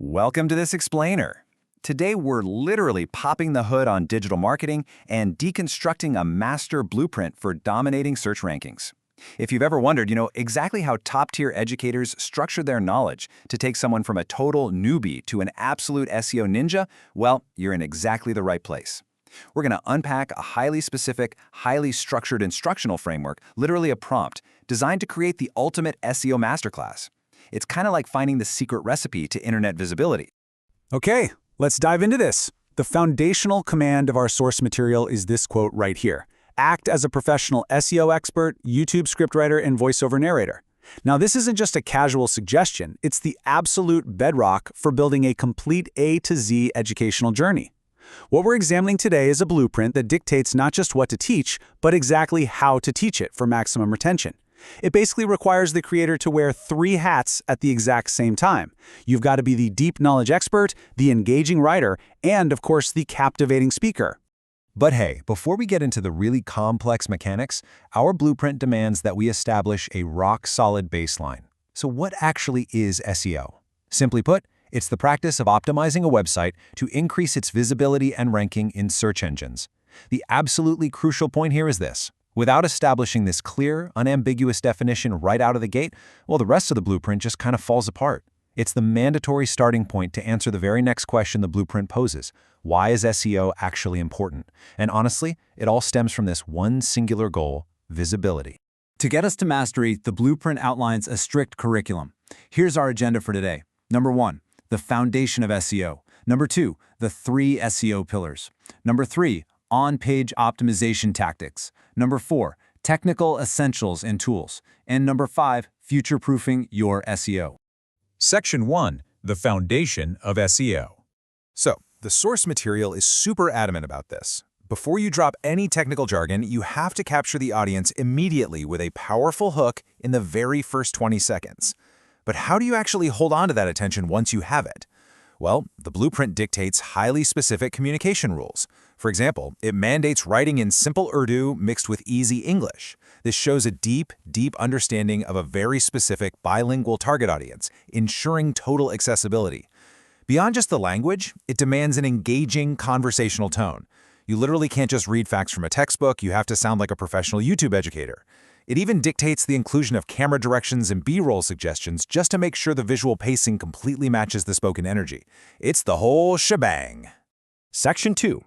Welcome to this explainer. Today we're literally popping the hood on digital marketing and deconstructing a master blueprint for dominating search rankings. If you've ever wondered, exactly how top-tier educators structure their knowledge to take someone from a total newbie to an absolute SEO ninja, well, you're in exactly the right place. We're going to unpack a highly specific, highly structured instructional framework, literally a prompt, designed to create the ultimate SEO masterclass. It's kind of like finding the secret recipe to internet visibility. Okay, let's dive into this. The foundational command of our source material is this quote right here. Act as a professional SEO expert, YouTube scriptwriter, and voiceover narrator. Now, this isn't just a casual suggestion. It's the absolute bedrock for building a complete A to Z educational journey. What we're examining today is a blueprint that dictates not just what to teach, but exactly how to teach it for maximum retention. It basically requires the creator to wear 3 hats at the exact same time. You've got to be the deep knowledge expert, the engaging writer, and, of course, the captivating speaker. But hey, before we get into the really complex mechanics, our blueprint demands that we establish a rock-solid baseline. So what actually is SEO? Simply put, it's the practice of optimizing a website to increase its visibility and ranking in search engines. The absolutely crucial point here is this. Without establishing this clear, unambiguous definition right out of the gate, well, the rest of the blueprint just kind of falls apart. It's the mandatory starting point to answer the very next question the blueprint poses. Why is SEO actually important? And honestly, it all stems from this one singular goal: visibility. To get us to mastery, the blueprint outlines a strict curriculum. Here's our agenda for today. Number 1, the foundation of SEO. Number 2, the 3 SEO pillars. Number 3, on-page optimization tactics. Number 4, technical essentials and tools. And number 5, future-proofing your SEO. Section 1, the foundation of SEO. So, the source material is super adamant about this. Before you drop any technical jargon, you have to capture the audience immediately with a powerful hook in the very first 20 seconds. But how do you actually hold on to that attention once you have it? Well, the blueprint dictates highly specific communication rules. For example, it mandates writing in simple Urdu mixed with easy English. This shows a deep understanding of a very specific bilingual target audience, ensuring total accessibility. Beyond just the language, it demands an engaging conversational tone. You literally can't just read facts from a textbook, you have to sound like a professional YouTube educator. It even dictates the inclusion of camera directions and B-roll suggestions just to make sure the visual pacing completely matches the spoken energy. It's the whole shebang. Section 2,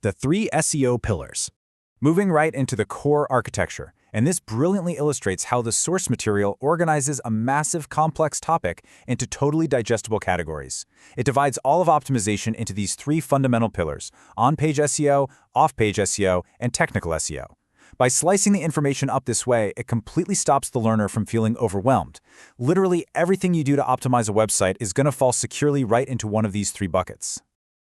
the 3 SEO pillars. Moving right into the core architecture, and this brilliantly illustrates how the source material organizes a massive, complex topic into totally digestible categories. It divides all of optimization into these 3 fundamental pillars: on-page SEO, off-page SEO, and technical SEO. By slicing the information up this way, it completely stops the learner from feeling overwhelmed. Literally everything you do to optimize a website is going to fall securely right into one of these 3 buckets.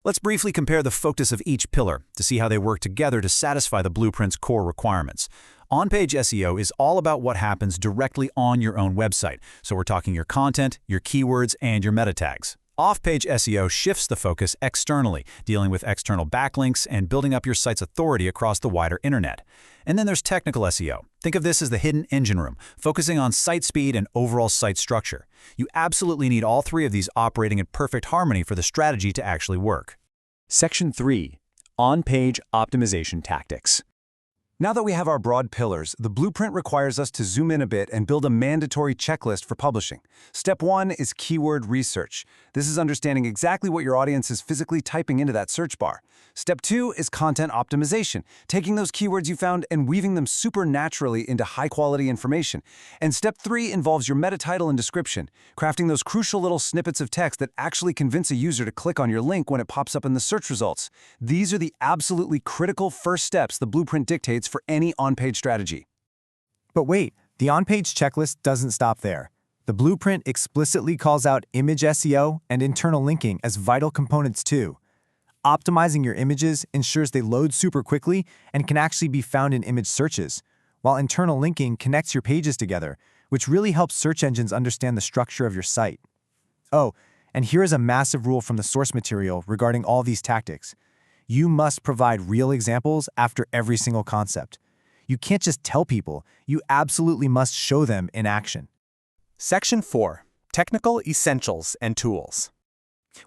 Let's briefly compare the focus of each pillar to see how they work together to satisfy the blueprint's core requirements. On-page SEO is all about what happens directly on your own website, so we're talking your content, your keywords, and your meta tags. Off-page SEO shifts the focus externally, dealing with external backlinks and building up your site's authority across the wider internet. And then there's technical SEO. Think of this as the hidden engine room, focusing on site speed and overall site structure. You absolutely need all 3 of these operating in perfect harmony for the strategy to actually work. Section 3, on-page optimization tactics. Now that we have our broad pillars, the blueprint requires us to zoom in a bit and build a mandatory checklist for publishing. Step 1 is keyword research. This is understanding exactly what your audience is physically typing into that search bar. Step 2 is content optimization, taking those keywords you found and weaving them supernaturally into high-quality information. And step 3 involves your meta title and description, crafting those crucial little snippets of text that actually convince a user to click on your link when it pops up in the search results. These are the absolutely critical first steps the blueprint dictates for any on-page strategy. But wait, the on-page checklist doesn't stop there. The blueprint explicitly calls out image SEO and internal linking as vital components too. Optimizing your images ensures they load super quickly and can actually be found in image searches, while internal linking connects your pages together, which really helps search engines understand the structure of your site. Oh, and here is a massive rule from the source material regarding all these tactics. You must provide real examples after every single concept. You can't just tell people, you absolutely must show them in action. Section 4, technical essentials and tools.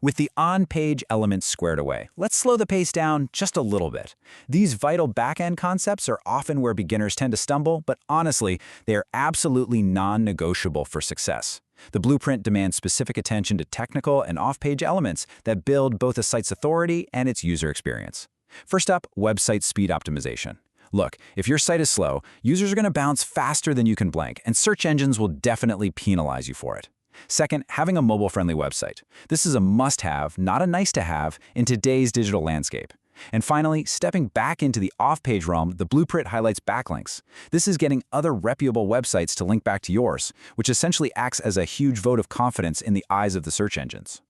With the on-page elements squared away, let's slow the pace down just a little bit. These vital back-end concepts are often where beginners tend to stumble, but honestly, they are absolutely non-negotiable for success. The blueprint demands specific attention to technical and off-page elements that build both a site's authority and its user experience. First up, website speed optimization. Look, if your site is slow, users are going to bounce faster than you can blink, and search engines will definitely penalize you for it. Second, having a mobile-friendly website. This is a must-have, not a nice-to-have, in today's digital landscape. And finally, stepping back into the off-page realm, the blueprint highlights backlinks. This is getting other reputable websites to link back to yours, which essentially acts as a huge vote of confidence in the eyes of the search engines.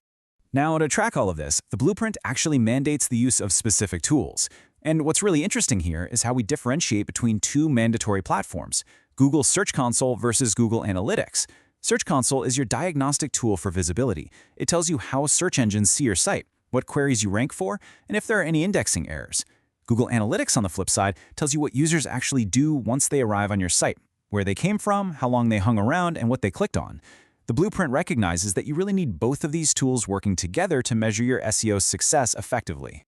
Now, to track all of this, the blueprint actually mandates the use of specific tools. And what's really interesting here is how we differentiate between two mandatory platforms, Google Search Console versus Google Analytics. Search Console is your diagnostic tool for visibility. It tells you how search engines see your site, what queries you rank for, and if there are any indexing errors. Google Analytics, on the flip side, tells you what users actually do once they arrive on your site, where they came from, how long they hung around, and what they clicked on. The blueprint recognizes that you really need both of these tools working together to measure your SEO success effectively.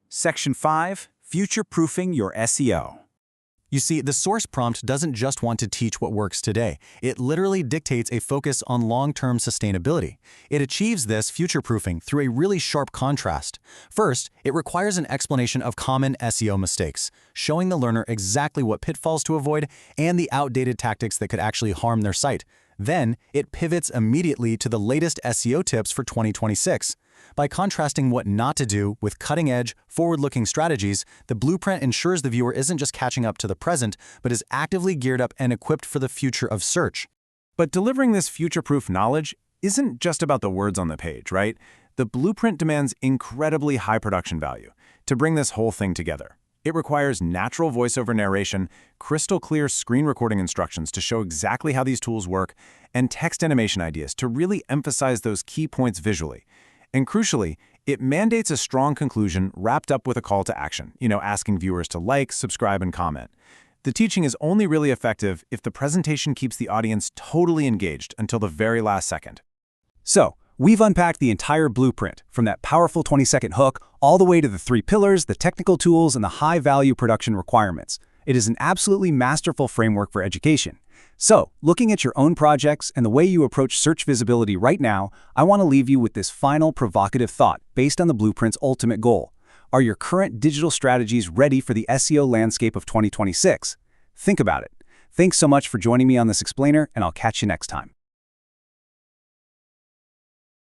Section 5. Future-proofing your SEO. You see, the source prompt doesn't just want to teach what works today. It literally dictates a focus on long-term sustainability. It achieves this future-proofing through a really sharp contrast. First, it requires an explanation of common SEO mistakes, showing the learner exactly what pitfalls to avoid and the outdated tactics that could actually harm their site. Then, it pivots immediately to the latest SEO tips for 2026. By contrasting what not to do with cutting-edge, forward-looking strategies, the blueprint ensures the viewer isn't just catching up to the present, but is actively geared up and equipped for the future of search. But delivering this future-proof knowledge isn't just about the words on the page, right? The blueprint demands incredibly high production value to bring this whole thing together. It requires natural voiceover narration, crystal clear screen recording instructions to show exactly how these tools work, and text animation ideas to really emphasize those key points visually. And crucially, it mandates a strong conclusion wrapped up with a call to action, asking viewers to like, subscribe, and comment. The teaching is only really effective if the presentation keeps the audience totally engaged until the very last second. So, we've unpacked the entire blueprint, from that powerful 20-second hook all the way to the 3 pillars, the technical tools, and the high-value production requirements. It is an absolutely masterful framework for education. So, looking at your own projects and the way you approach search visibility right now, I want to leave you with this final provocative thought based on the blueprint's ultimate goal. Are your current digital strategies ready for the SEO landscape of 2026? Think about it. Thanks so much for joining me on this explainer, and I'll catch you next time.